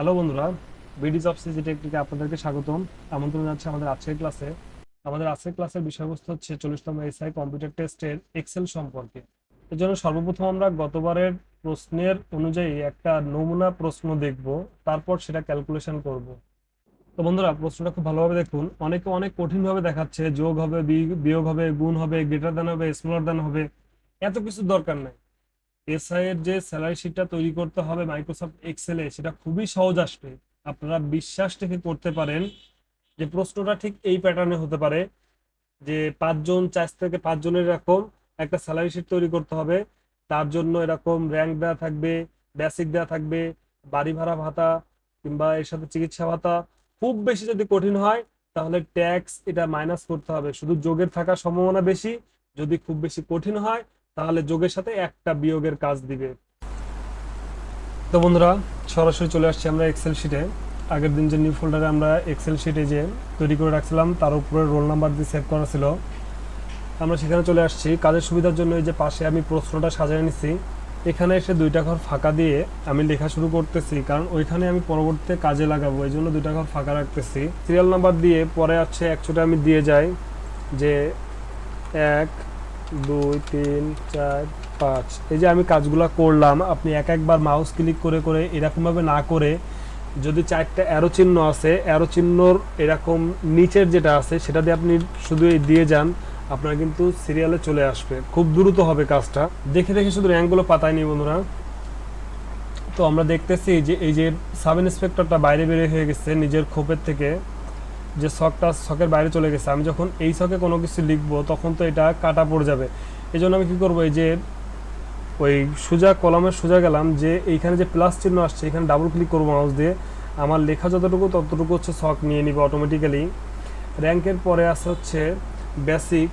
Hello বন্ধুরা, বিডিজ of CG টেকনিকে আপনাদেরকে স্বাগতম। আমন্ত্রণ জানাচ্ছি আমাদের আজকের ক্লাসে। আমাদের আজকের ক্লাসের বিষয়বস্তু হচ্ছে 40তম এসআই কম্পিউটার টেস্টের এক্সেল সম্পর্কে। এর জন্য সর্বপ্রথম আমরা গতবারের প্রশ্নের অনুযায়ী একটা নমুনা প্রশ্ন দেখব, তারপর সেটা ক্যালকুলেশন করব। তো বন্ধুরা, প্রশ্নটা খুব ভালোভাবে দেখুন। অনেকে অনেক কঠিন ভাবে দেখাচ্ছে, যোগ হবে, বিয়োগ হবে, গুণ হবে, গ্রেটার দ্যান হবে, স্মলার দ্যান হবে। এত কিছু দরকার নাই। এসআই এর যে স্যালারি শিটটা তৈরি করতে হবে মাইক্রোসফট এক্সেলে, সেটা খুবই সহজ আসবে। আপনারা বিশ্বাস রেখে করতে পারেন যে প্রশ্নটা ঠিক এই প্যাটার্নে হতে পারে যে 5 জন 4 থেকে 5 জনের এরকম একটা স্যালারি শিট তৈরি করতে হবে। তার জন্য এরকম র্যাঙ্ক দেওয়া থাকবে, বেসিক দেওয়া থাকবে, বাড়ি ভাড়া ভাতা কিংবা এর সাথে চিকিৎসা ভাতা। খুব বেশি যদি কঠিন হয় তাহলে ট্যাক্স এটা মাইনাস করতে হবে, শুধু যোগের থাকার সম্ভাবনা বেশি। যদি খুব বেশি কঠিন হয় তাহলে যোগের সাথে একটা বিয়োগের কাজ দিবে। তো বন্ধুরা, সরাসরি চলে আসছি আমরা এক্সেল শিটে। আগের দিন যে নিউ ফোল্ডারে আমরা এক্সেল শিটে যে তৈরি করে রাখছিলাম তার উপরে রোল নাম্বার দিয়ে সেভ করা ছিল, আমরা সেখানে চলে আসছি। কাজের সুবিধার জন্য এই যে পাশে আমি প্রশ্নটা সাজিয়ে নিছি, এখানে এসে 2টা ঘর ফাঁকা দিয়ে আমি লেখা শুরু করতেছি, কারণ ওইখানে আমি পরবর্তীতে কাজে লাগাবো, এই জন্য 2টা ঘর ফাঁকা রাখতেছি। সিরিয়াল নাম্বার দিয়ে পরে আছে একচোটে আমি দিয়ে যাই যে 1 2 3 4 5। এই যে আমি কাজগুলো করলাম, আপনি এক একবার মাউস ক্লিক করে করে এরকমভাবে না করে, যদি 4টা অ্যারো চিহ্ন আছে, অ্যারো চিহ্নর এরকম নিচের যেটা আছে সেটা দিয়ে আপনি শুধু এই দিয়ে যান, আপনার কিন্তু সিরিয়ালে চলে আসবে, খুব দ্রুত হবে কাজটা। দেখে দেখে শুধু র্যাঙ্কগুলো পাতায়নি বন্ধুরা। তো আমরা দেখতেছি যে এই যে সাব ইন্সপেক্টরটা বাইরে বেরিয়ে হয়ে গেছে নিজের খোপের থেকে, যে ছকের বাইরে চলে গেছে। আমি যখন এই ছকে কোনো কিছু লিখবো তখন তো এটা কাটা পড়ে যাবে। এই জন্য আমি কী করবো, এই যে ওই সোজা কলামের সোজা গেলাম, যে এইখানে যে প্লাস চিহ্ন আসছে এখানে ডাবল ক্লিক করবো মাউস দিয়ে। আমার লেখা যতটুকু ততটুকু হচ্ছে ছক নিয়ে নিবে অটোমেটিক্যালি। র্যাঙ্কের পরে আছে হচ্ছে বেসিক,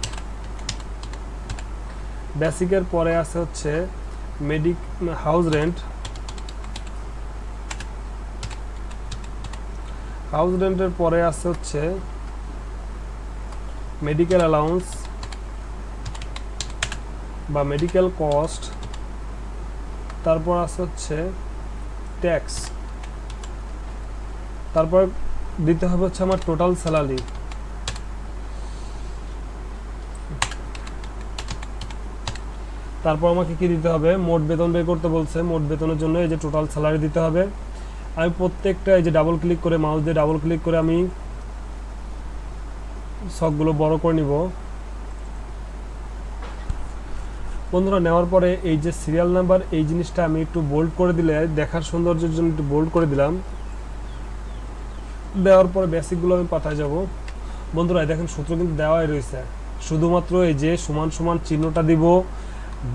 বেসিকের পরে আছে হচ্ছে হাউস রেন্ট, হাউস রেন্টের পরে আছে হচ্ছে মেডিকেল অ্যালাউন্স বা মেডিকেল কস্ট, তারপর আছে হচ্ছে ট্যাক্স, তারপর দিতে হবে হচ্ছে আমার টোটাল স্যালারি। তারপর আমাকে কি দিতে হবে, মোট বেতন বের করতে বলছে, মোট বেতনের জন্য এই যে টোটাল স্যালারি দিতে হবে। আমি প্রত্যেকটা এই যে ডাবল ক্লিক করে মাউস দিয়ে ডাবল ক্লিক করে আমি সবগুলো বড় করে নিব বন্ধুরা। নেওয়ার পরে এই যে সিরিয়াল নাম্বার এই জিনিসটা আমি একটু বোল্ড করে দিলে, দেখার সৌন্দর্যের জন্য একটু বোল্ড করে দিলাম। দেওয়ার পরে বেসিকগুলো আমি পাতায় যাব বন্ধুরা। দেখেন সূত্র কিন্তু দেওয়াই রয়েছে, শুধুমাত্র এই যে সমান সমান চিহ্নটা দিব,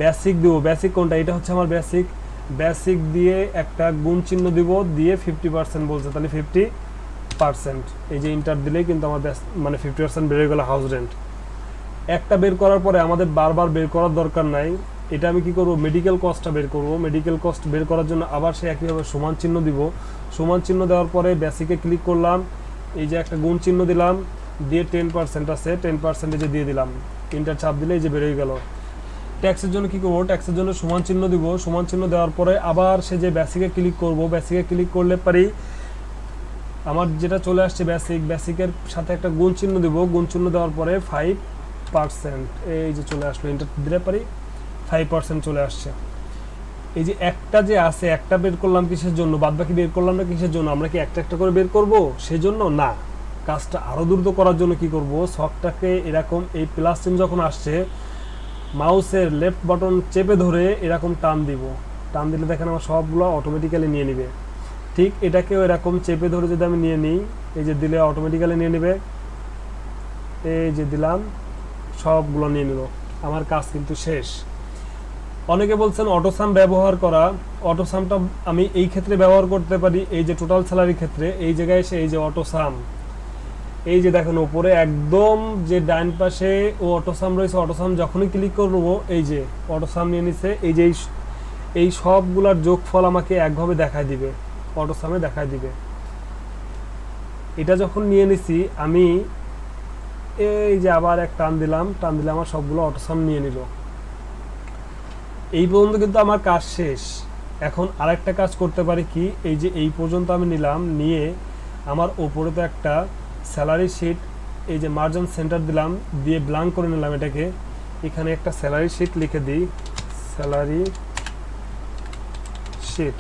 বেসিক দিব। বেসিক কোনটা, এটা হচ্ছে আমার বেসিক। বেসিক দিয়ে একটা গুণ চিহ্ন দিব, দিয়ে 50% বলছে, তাহলে 50%। এই যে ইন্টার দিলেই কিন্তু আমার মানে 50% বেড়ে গেল হাউস রেন্ট। একটা বের করার পরে আমাদের বারবার বের করার দরকার নাই। এটা আমি কি করব, মেডিকেল কস্টটা বের করব। মেডিকেল কস্ট বের করার জন্য আবার সে একইভাবে সমান চিহ্ন দিব। সমান চিহ্ন দেওয়ার পরে বেসিকে ক্লিক করলাম, এই যে একটা গুণ চিহ্ন দিলাম, দিয়ে 10% আছে, 10% যে দিয়ে দিলাম, ইন্টার চাপ দিলে এই যে বেরোয় গেল। ট্যাক্সের জন্য কি করবো, ট্যাক্সের জন্য সমান চিহ্ন দিব। সমান চিহ্ন দেওয়ার পরে আবার সে যে বেসিকে ক্লিক করব, বেসিকে ক্লিক করলে পারি আমার যেটা চলে আসছে বেসিক, বেসিকের সাথে একটা গুণ চিহ্ন দিব। গুণ চিহ্ন দেওয়ার পরে 5%, এই যে চলে আসলো, ইন্টার দিলে পারি 5% চলে আসছে। এই যে একটা যে আছে, একটা বের করলাম কিসের জন্য, বাদ বাকি বের করলাম না কিসের জন্য, আমরা কি একটা একটা করে বের করব সেজন্য না, কাজটা আরও দ্রুত করার জন্য কি করব, ছকটাকে এরকম এই প্লাস চিহ্ন যখন আসছে মাউসের লেফট বাটন চেপে ধরে এরকম টান দিব। টান দিলে দেখেন আমার সবগুলো অটোমেটিক্যালি নিয়ে নিবে। ঠিক এটাকেও এরকম চেপে ধরে যদি আমি নিয়ে নিই, এই যে দিলে অটোমেটিক্যালি নিয়ে নেবে, এই যে দিলাম সবগুলো নিয়ে নিল, আমার কাজ কিন্তু শেষ। অনেকে বলছেন অটোসাম ব্যবহার করা, অটোসামটা আমি এই ক্ষেত্রে ব্যবহার করতে পারি, এই যে টোটাল স্যালারির ক্ষেত্রে এই জায়গায় এসে এই যে অটোসাম, এই যে দেখেন উপরে একদম যে ডান পাশে ও অটোসাম রয়েছে, অটোসাম যখনই ক্লিক করবো এই যে অটোসাম নিয়ে নিছে, এই যে এই সবগুলার যোগফল আমাকে একভাবে দেখায় দিবে, অটোসামে দেখায় দিবে। এটা যখন নিয়ে নিছি আমি এই যে আবার এক টান দিলাম, টান দিলে আমার সবগুলো অটোসাম নিয়ে নিল। এই পর্যন্ত কিন্তু আমার কাজ শেষ। এখন আরেকটা কাজ করতে পারি কি, এই যে এই পর্যন্ত আমি নিলাম, নিয়ে আমার ওপরে তো একটা স্যালারি শিট, এই যে মার্জিন সেন্টার দিলাম, দিয়ে ব্ল্যাঙ্ক করে নিলাম এটাকে, এখানে একটা স্যালারি শিট লিখে দিই, স্যালারি শিট।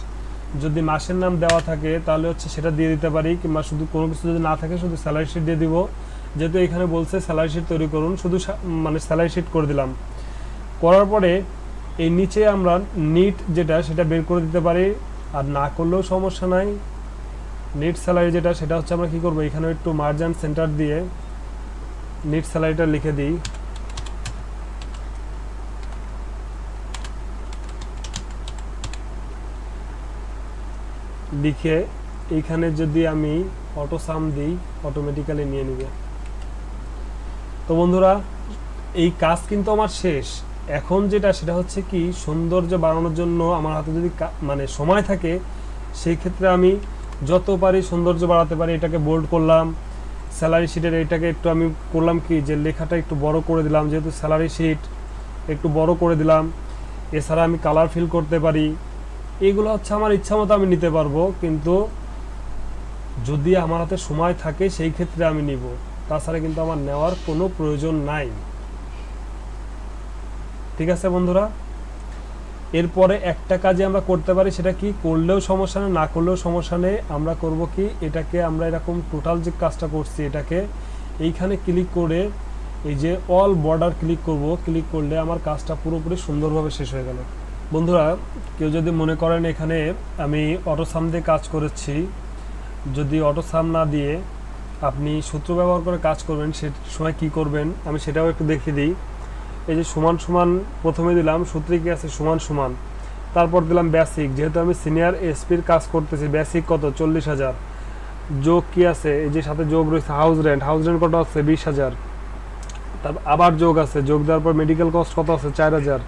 যদি মাসের নাম দেওয়া থাকে তাহলে হচ্ছে সেটা দিয়ে দিতে পারি, কিংবা শুধু কোনো কিছু যদি না থাকে শুধু স্যালারি শিট দিয়ে দিব। যেহেতু এখানে বলছে স্যালারি শিট তৈরি করুন, শুধু মানে স্যালারি শিট করে দিলাম। করার পরে এই নিচে আমরা নিট যেটা সেটা বের করে দিতে পারি, আর না করলেও সমস্যা নাই। নিট স্যালারি যেটা সেটা হচ্ছে আমরা কি করব, এখানে একটু মার্জিন সেন্টার দিয়ে নিট স্যালারিটা লিখে দিই, লিখে এইখানে যদি আমি অটো সাম দিই অটোমেটিক্যালি নিয়ে নিবে। তো বন্ধুরা এই কাজ কিন্তু আমার শেষ। এখন যেটা সেটা হচ্ছে কি, সৌন্দর্য বাড়ানোর জন্য আমার হাতে যদি মানে সময় থাকে, সেই ক্ষেত্রে আমি যত পারি সৌন্দর্য বাড়াতে পারি। এটাকে বোল্ড করলাম, স্যালারি শিটের এইটাকে একটু আমি করলাম কি যে লেখাটা একটু বড় করে দিলাম, যেহেতু স্যালারি শিট একটু বড় করে দিলাম। এছাড়া আমি কালার ফিল করতে পারি, এগুলো হচ্ছে আমার ইচ্ছা মতো আমি নিতে পারবো, কিন্তু যদি আমার হাতে সময় থাকে সেই ক্ষেত্রে আমি নিব, তাছাড়া কিন্তু আমার নেওয়ার কোনো প্রয়োজন নাই। ঠিক আছে বন্ধুরা, এরপরে একটা কাজে আমরা করতে পারি, সেটা কি, করলেও সমস্যা নেই না করলেও সমস্যা নেই। আমরা করব কি, এটাকে আমরা এরকম টোটাল যে কাজটা করছি এটাকে এইখানে ক্লিক করে এই যে অল বর্ডার ক্লিক করব, ক্লিক করলে আমার কাজটা পুরোপুরি সুন্দরভাবে শেষ হয়ে গেল। বন্ধুরা কেউ যদি মনে করেন এখানে আমি অটো সাম দিয়ে কাজ করেছি, যদি অটো সাম না দিয়ে আপনি সূত্র ব্যবহার করে কাজ করবেন, সে সময় কি করবেন আমি সেটাও একটু দেখিয়ে দিই। এই যে সমান সমান প্রথমে দিলাম, সূত্রে কি আছে সমান সমান, তারপর দিলাম বেসিক, যেহেতু আমি সিনিয়র এসপির কাজ করতেছি, বেসিক কত 40,000, যোগ কি আছে, এই যে সাথে যোগ রয়েছে হাউস রেন্ট, হাউস রেন্ট কত আছে 20,000, তারপর আবার যোগ আছে, যোগ দেওয়ার পর মেডিকেল কস্ট কত আছে 4,000,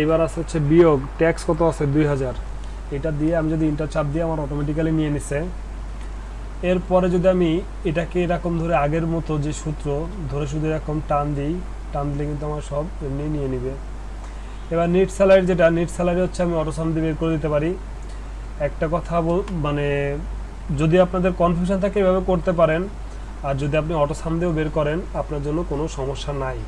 এইবার আছে হচ্ছে বিয়োগ, ট্যাক্স কত আছে 2,000। এটা দিয়ে আমি যদি ইন্টার চাপ দিয়ে আমার অটোমেটিক্যালি নিয়ে নিছে। এরপরে যদি আমি এটাকে এরকম ধরে আগের মতো যে সূত্র ধরে শুধু এরকম টান দিই, টান দিলে কিন্তু আমার সব এমনি নিয়ে নিবে। এবার নিট স্যালারি যেটা, নিট স্যালারি হচ্ছে আমি অটোসাম দিয়ে বের করে দিতে পারি। একটা কথা মানে যদি আপনাদের কনফিউশন থাকে এভাবে করতে পারেন, আর যদি আপনি অটোসাম দিয়েও বের করেন আপনার জন্য কোনো সমস্যা নাই।